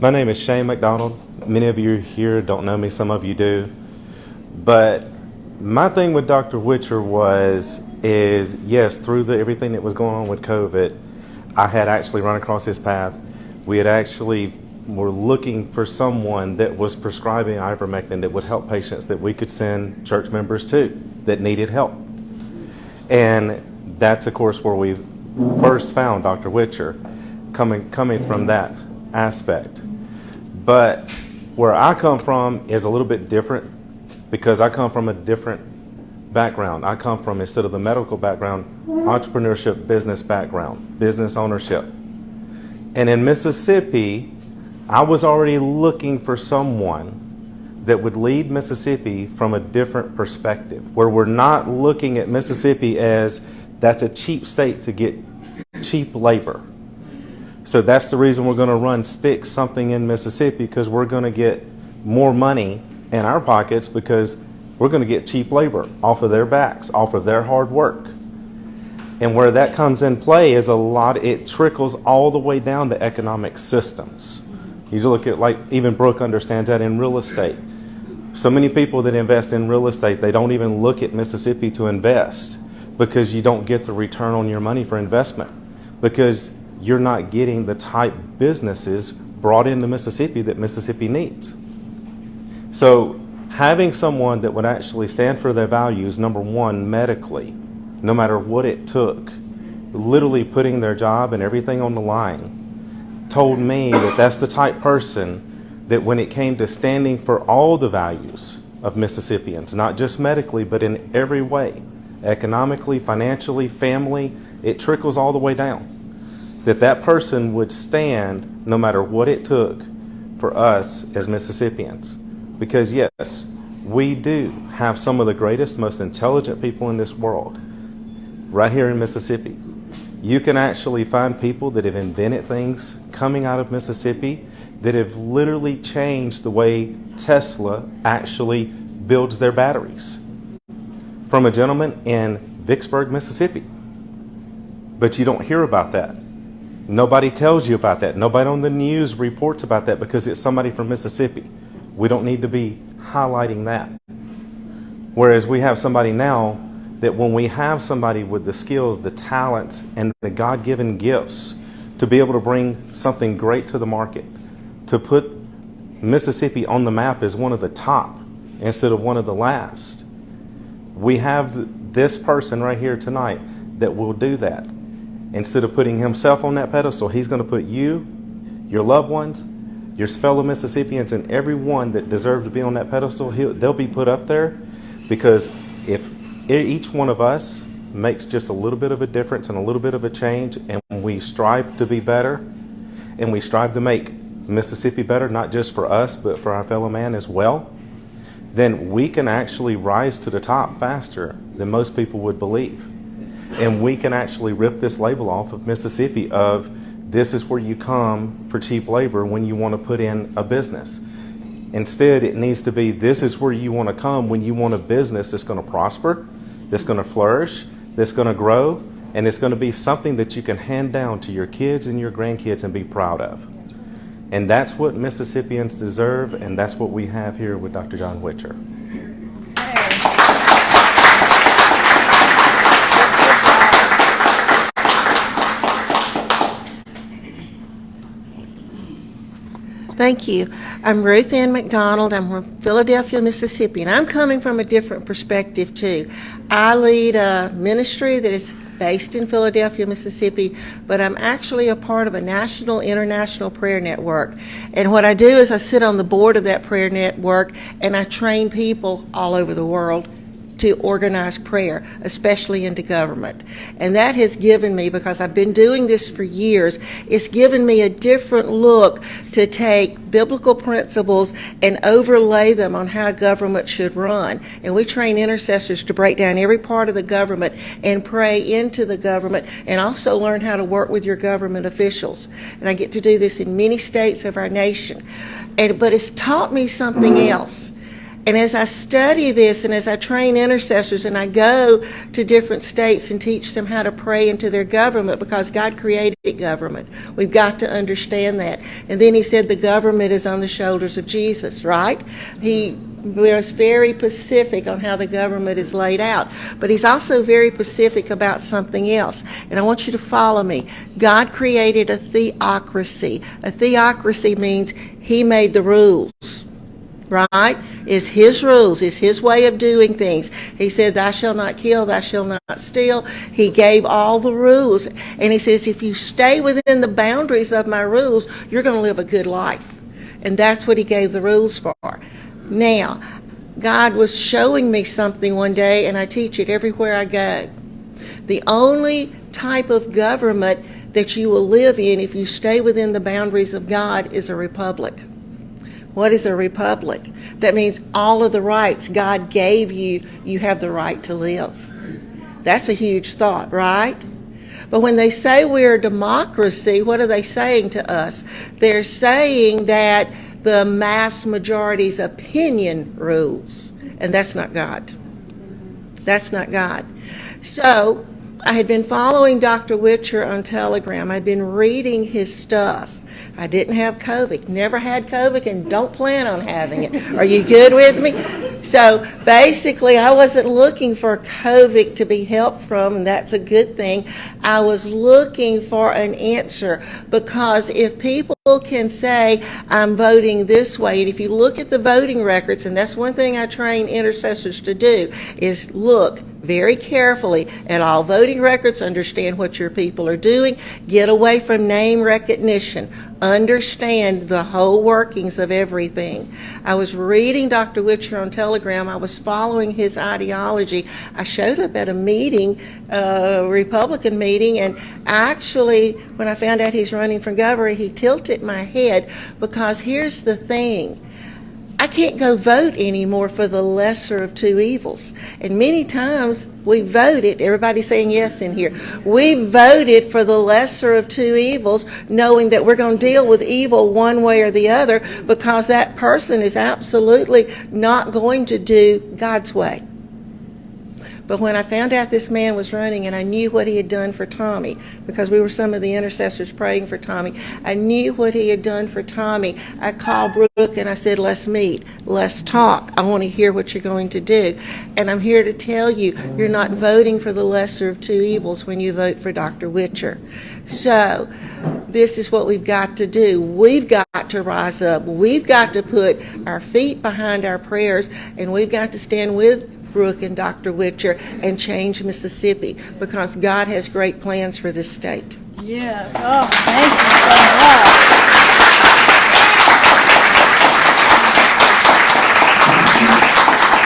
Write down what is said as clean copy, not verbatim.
My name is Shane McDonald. Many of you here don't know me, some of you do. But my thing with Dr. Witcher is yes, through everything that was going on with COVID, I had actually run across his path. We had actually were looking for someone that was prescribing ivermectin that would help patients that we could send church members to that needed help. And that's, of course, where we first found Dr. Witcher, coming from that aspect. But where I come from is a little bit different because I come from a different background. I come from, instead of the medical background, entrepreneurship, business background, business ownership. And in Mississippi, I was already looking for someone that would lead Mississippi from a different perspective, where we're not looking at Mississippi as that's a cheap state to get cheap labor. So that's the reason we're going to stick something in Mississippi, because we're going to get more money in our pockets because we're going to get cheap labor off of their backs, off of their hard work. And where that comes in play is it trickles all the way down to economic systems. You look at, like, even Brooke understands that in real estate. So many people that invest in real estate, they don't even look at Mississippi to invest because you don't get the return on your money for investment, because you're not getting the type businesses brought into Mississippi that Mississippi needs. So having someone that would actually stand for their values, number one, medically, no matter what it took, literally putting their job and everything on the line, told me that that's the type person that when it came to standing for all the values of Mississippians, not just medically, but in every way, economically, financially, family, it trickles all the way down, that person would stand no matter what it took for us as Mississippians. Because yes, we do have some of the greatest, most intelligent people in this world right here in Mississippi. You can actually find people that have invented things coming out of Mississippi that have literally changed the way Tesla actually builds their batteries. From a gentleman in Vicksburg, Mississippi. But you don't hear about that. Nobody tells you about that. Nobody on the news reports about that because it's somebody from Mississippi. We don't need to be highlighting that. Whereas we have somebody now that when we have somebody with the skills, the talents, and the God-given gifts to be able to bring something great to the market, to put Mississippi on the map as one of the top instead of one of the last, we have this person right here tonight that will do that. Instead of putting himself on that pedestal, he's going to put you, your loved ones, your fellow Mississippians, and everyone that deserves to be on that pedestal, they'll be put up there, because if each one of us makes just a little bit of a difference and a little bit of a change, and we strive to be better, and we strive to make Mississippi better, not just for us, but for our fellow man as well, then we can actually rise to the top faster than most people would believe. And we can actually rip this label off of Mississippi of this is where you come for cheap labor when you want to put in a business. Instead, it needs to be this is where you want to come when you want a business that's going to prosper, that's going to flourish, that's going to grow, and it's going to be something that you can hand down to your kids and your grandkids and be proud of. And that's what Mississippians deserve, and that's what we have here with Dr. John Witcher. Thank you. I'm Ruth Ann McDonald. I'm from Philadelphia, Mississippi, and I'm coming from a different perspective too. I lead a ministry that is based in Philadelphia, Mississippi, but I'm actually a part of a national, international prayer network. And what I do is I sit on the board of that prayer network, and I train people all over the world to organize prayer, especially into government. And that has given me, because I've been doing this for years, it's given me a different look to take biblical principles and overlay them on how government should run. And we train intercessors to break down every part of the government and pray into the government, and also learn how to work with your government officials. And I get to do this in many states of our nation. But it's taught me something else. And as I study this and as I train intercessors and I go to different states and teach them how to pray into their government, because God created government, we've got to understand that. And then he said the government is on the shoulders of Jesus, right? He was very specific on how the government is laid out. But he's also very specific about something else. And I want you to follow me. God created a theocracy. A theocracy means he made the rules. Right? Is his rules, is his way of doing things. He said, thou shalt not kill, thou shalt not steal. He gave all the rules. And he says, if you stay within the boundaries of my rules, you're going to live a good life. And that's what he gave the rules for. Now, God was showing me something one day, and I teach it everywhere I go. The only type of government that you will live in if you stay within the boundaries of God is a republic. What is a republic? That means all of the rights God gave you, you have the right to live. That's a huge thought, right? But when they say we're a democracy, what are they saying to us? They're saying that the mass majority's opinion rules, and that's not God. That's not God. So I had been following Dr. Witcher on Telegram. I'd been reading his stuff. I didn't have COVID, never had COVID, and don't plan on having it. Are you good with me? So basically, I wasn't looking for COVID to be helped from, and that's a good thing. I was looking for an answer, because if people can say, I'm voting this way, and if you look at the voting records, and that's one thing I train intercessors to do, is look very carefully at all voting records, understand what your people are doing, get away from name recognition, understand the whole workings of everything. I was reading Dr. Witcher on Telegram. I was following his ideology. I showed up at a meeting, a Republican meeting, and actually, when I found out he's running for governor, he tilted my head, because here's the thing. I can't go vote anymore for the lesser of two evils. And many times we voted, everybody's saying yes in here, we voted for the lesser of two evils, knowing that we're going to deal with evil one way or the other, because that person is absolutely not going to do God's way. But when I found out this man was running, and I knew what he had done for Tommy, because we were some of the intercessors praying for Tommy, I knew what he had done for Tommy. I called Brooke and I said, let's meet, let's talk. I want to hear what you're going to do. And I'm here to tell you, you're not voting for the lesser of two evils when you vote for Dr. Witcher. So this is what we've got to do. We've got to rise up. We've got to put our feet behind our prayers, and we've got to stand with Brooke and Dr. Witcher and change Mississippi, because God has great plans for this state. Yes. Oh, thank you so much.